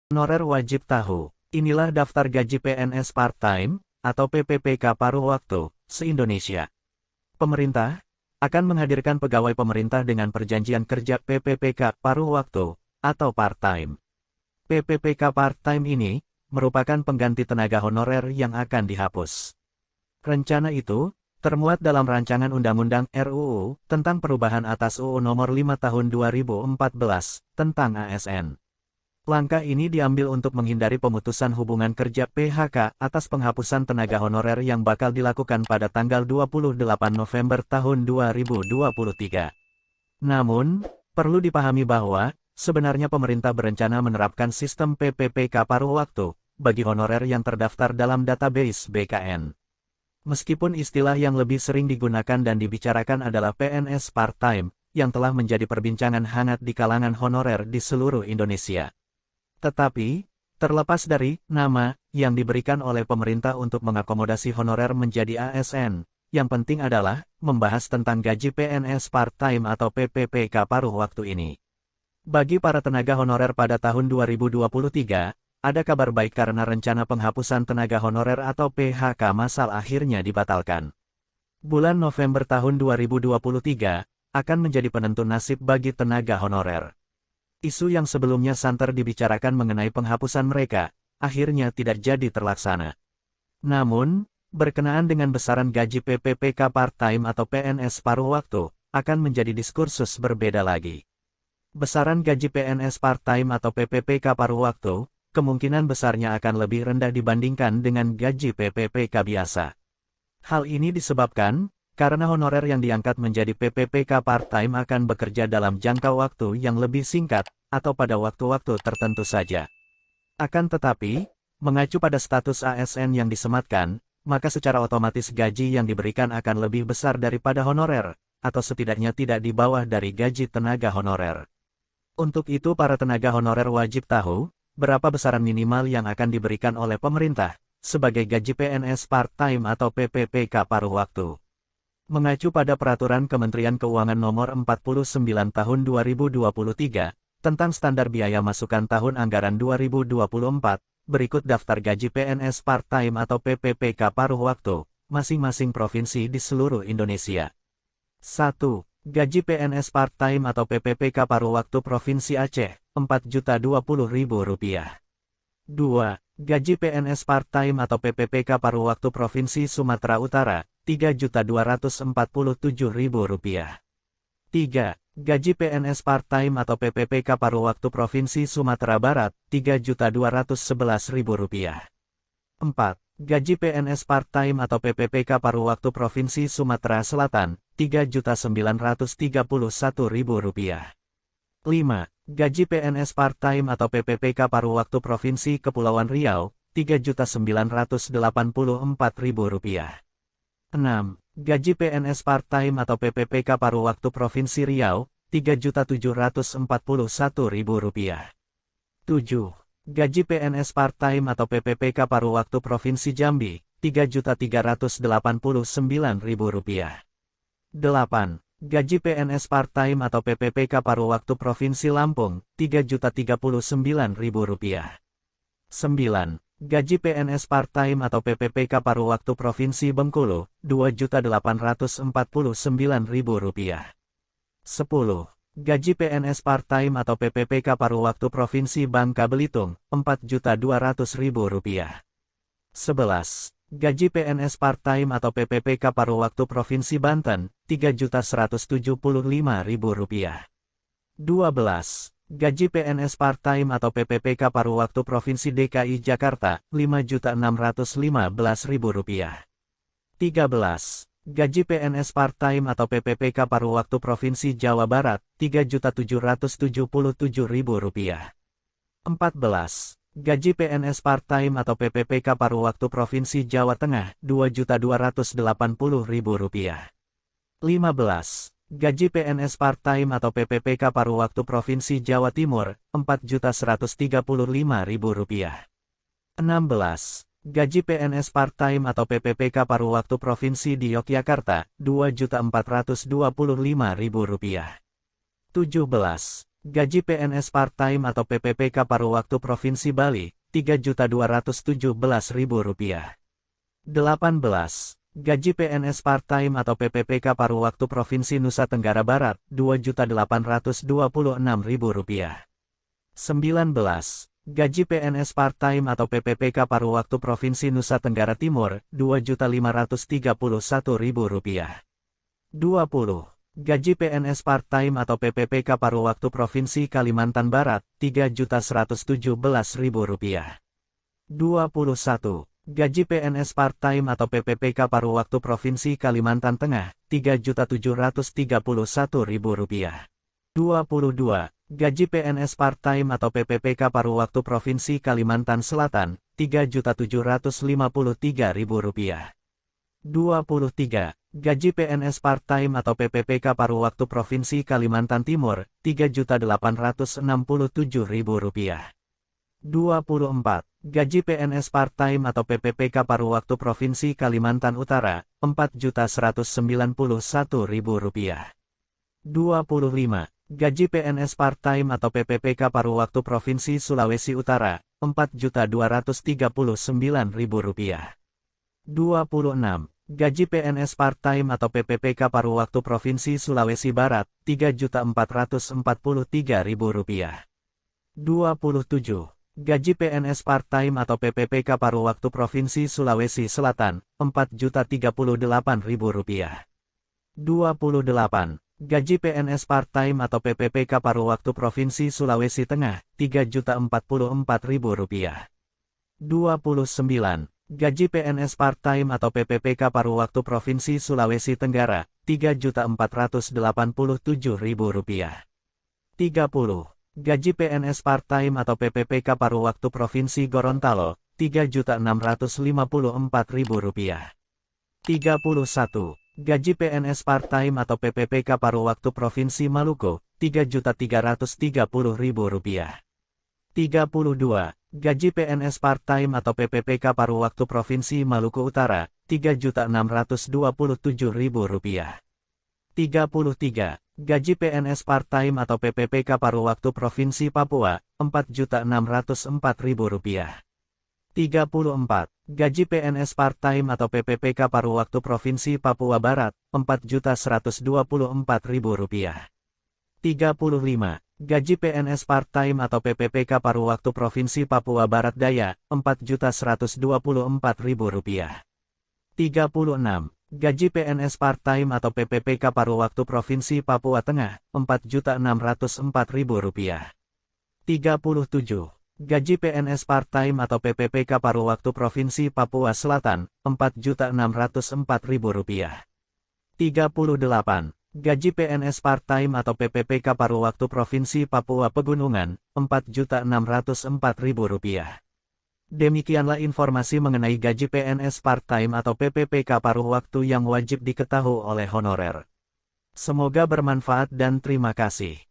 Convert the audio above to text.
Honorer wajib tahu. Inilah daftar gaji PNS part-time, atau PPPK paruh waktu, se-Indonesia. Pemerintah akan menghadirkan pegawai pemerintah dengan perjanjian kerja PPPK paruh waktu, atau part-time. PPPK part-time ini merupakan pengganti tenaga honorer yang akan dihapus. Rencana itu termuat dalam rancangan Undang-Undang RUU tentang perubahan atas UU Nomor 5 Tahun 2014 tentang ASN. Langkah ini diambil untuk menghindari pemutusan hubungan kerja PHK atas penghapusan tenaga honorer yang bakal dilakukan pada tanggal 28 November tahun 2023. Namun, perlu dipahami bahwa sebenarnya pemerintah berencana menerapkan sistem PPPK paruh waktu bagi honorer yang terdaftar dalam database BKN. Meskipun istilah yang lebih sering digunakan dan dibicarakan adalah PNS part-time, yang telah menjadi perbincangan hangat di kalangan honorer di seluruh Indonesia. Tetapi, terlepas dari nama yang diberikan oleh pemerintah untuk mengakomodasi honorer menjadi ASN, yang penting adalah membahas tentang gaji PNS part-time atau PPPK paruh waktu ini. Bagi para tenaga honorer pada tahun 2023, ada kabar baik karena rencana penghapusan tenaga honorer atau PHK massal akhirnya dibatalkan. Bulan November tahun 2023 akan menjadi penentu nasib bagi tenaga honorer. Isu yang sebelumnya santer dibicarakan mengenai penghapusan mereka, akhirnya tidak jadi terlaksana. Namun, berkenaan dengan besaran gaji PPPK part-time atau PNS paruh waktu, akan menjadi diskursus berbeda lagi. Besaran gaji PNS part-time atau PPPK paruh waktu, kemungkinan besarnya akan lebih rendah dibandingkan dengan gaji PPPK biasa. Hal ini disebabkan karena honorer yang diangkat menjadi PPPK part-time akan bekerja dalam jangka waktu yang lebih singkat, atau pada waktu-waktu tertentu saja. Akan tetapi, mengacu pada status ASN yang disematkan, maka secara otomatis gaji yang diberikan akan lebih besar daripada honorer, atau setidaknya tidak di bawah dari gaji tenaga honorer. Untuk itu para tenaga honorer wajib tahu, berapa besaran minimal yang akan diberikan oleh pemerintah, sebagai gaji PNS part-time atau PPPK paruh waktu. Mengacu pada Peraturan Kementerian Keuangan Nomor 49 Tahun 2023, tentang standar biaya masukan tahun anggaran 2024, berikut daftar gaji PNS part-time atau PPPK paruh waktu, masing-masing provinsi di seluruh Indonesia. 1. Gaji PNS part-time atau PPPK paruh waktu Provinsi Aceh, Rp4.020.000. 2. Gaji PNS part-time atau PPPK paruh waktu Provinsi Sumatera Utara, Rp3.247.000. 3. Gaji PNS part-time atau PPPK paruh waktu Provinsi Sumatera Barat, Rp3.211.000. 4. Gaji PNS part-time atau PPPK paruh waktu Provinsi Sumatera Selatan, Rp3.931.000. 5. Gaji PNS part-time atau PPPK paruh waktu Provinsi Kepulauan Riau, Rp3.984.000. 6. Gaji PNS part-time atau PPPK paruh waktu Provinsi Riau, Rp3.741.000. 7. Gaji PNS part-time atau PPPK paruh waktu Provinsi Jambi, Rp3.389.000. 8. Gaji PNS part-time atau PPPK paruh waktu Provinsi Lampung, Rp3.039.000. 9. Gaji PNS part-time atau PPPK paruh waktu Provinsi Bengkulu, Rp2.849.000. 10. Gaji PNS part-time atau PPPK paruh waktu Provinsi Bangka Belitung, Rp4.200.000. 11. Gaji PNS part-time atau PPPK paruh waktu Provinsi Banten, Rp3.175.000. 12. Gaji PNS part-time atau PPPK paruh waktu Provinsi DKI Jakarta, Rp5.615.000. 13. Gaji PNS part-time atau PPPK paruh waktu Provinsi Jawa Barat, Rp3.777.000. 14. Gaji PNS part-time atau PPPK paruh waktu Provinsi Jawa Tengah, Rp2.280.000. 15. Gaji PNS part-time atau PPPK paruh waktu Provinsi Jawa Timur, Rp4.135.000. 16. Gaji PNS part-time atau PPPK paruh waktu Provinsi di Yogyakarta, Rp2.425.000. 17. Gaji PNS part-time atau PPPK paruh waktu Provinsi Bali, Rp3.217.000. 18. Gaji PNS part-time atau PPPK paruh waktu Provinsi Nusa Tenggara Barat, Rp2.826.000. 19. Gaji PNS part-time atau PPPK paruh waktu Provinsi Nusa Tenggara Timur, Rp2.531.000. 20. Gaji PNS part-time atau PPPK paruh waktu Provinsi Kalimantan Barat, Rp3.117.000. 21. Gaji PNS part-time atau PPPK paruh waktu Provinsi Kalimantan Tengah, Rp3.731.000. 22. Gaji PNS part-time atau PPPK paruh waktu Provinsi Kalimantan Selatan, Rp3.753.000. 23. Gaji PNS part-time atau PPPK paruh waktu Provinsi Kalimantan Timur, Rp3.867.000. 24. Gaji PNS part-time atau PPPK paruh waktu Provinsi Kalimantan Utara, Rp4.191.000. 25. Gaji PNS part-time atau PPPK paruh waktu Provinsi Sulawesi Utara, Rp4.239.000. 26. Gaji PNS part-time atau PPPK paruh waktu Provinsi Sulawesi Barat, Rp3.443.000. 27. Gaji PNS part-time atau PPPK paruh waktu Provinsi Sulawesi Selatan, Rp4.038.000. 28. Gaji PNS part-time atau PPPK paruh waktu Provinsi Sulawesi Tengah, Rp3.044.000. 29. Gaji PNS part-time atau PPPK paruh waktu Provinsi Sulawesi Tenggara, Rp3.487.000. 30. Gaji PNS part-time atau PPPK paruh waktu Provinsi Gorontalo, Rp3.654.000. 31. Gaji PNS part-time atau PPPK paruh waktu Provinsi Maluku, Rp3.330.000. 32. Gaji PNS part-time atau PPPK paruh waktu Provinsi Maluku Utara, Rp3.627.000. 33. Gaji PNS part-time atau PPPK paruh waktu Provinsi Papua, Rp4.604.000. 34. Gaji PNS part-time atau PPPK paruh waktu Provinsi Papua Barat, Rp4.124.000. 35. Gaji PNS part-time atau PPPK paruh waktu Provinsi Papua Barat Daya, Rp4.124.000. 36. Gaji PNS part-time atau PPPK paruh waktu Provinsi Papua Tengah, Rp4.604.000. 37. Gaji PNS part-time atau PPPK paruh waktu Provinsi Papua Selatan, Rp4.604.000. 38. Gaji PNS part-time atau PPPK paruh waktu Provinsi Papua Pegunungan, Rp4.604.000. Demikianlah informasi mengenai gaji PNS part-time atau PPPK paruh waktu yang wajib diketahui oleh honorer. Semoga bermanfaat dan terima kasih.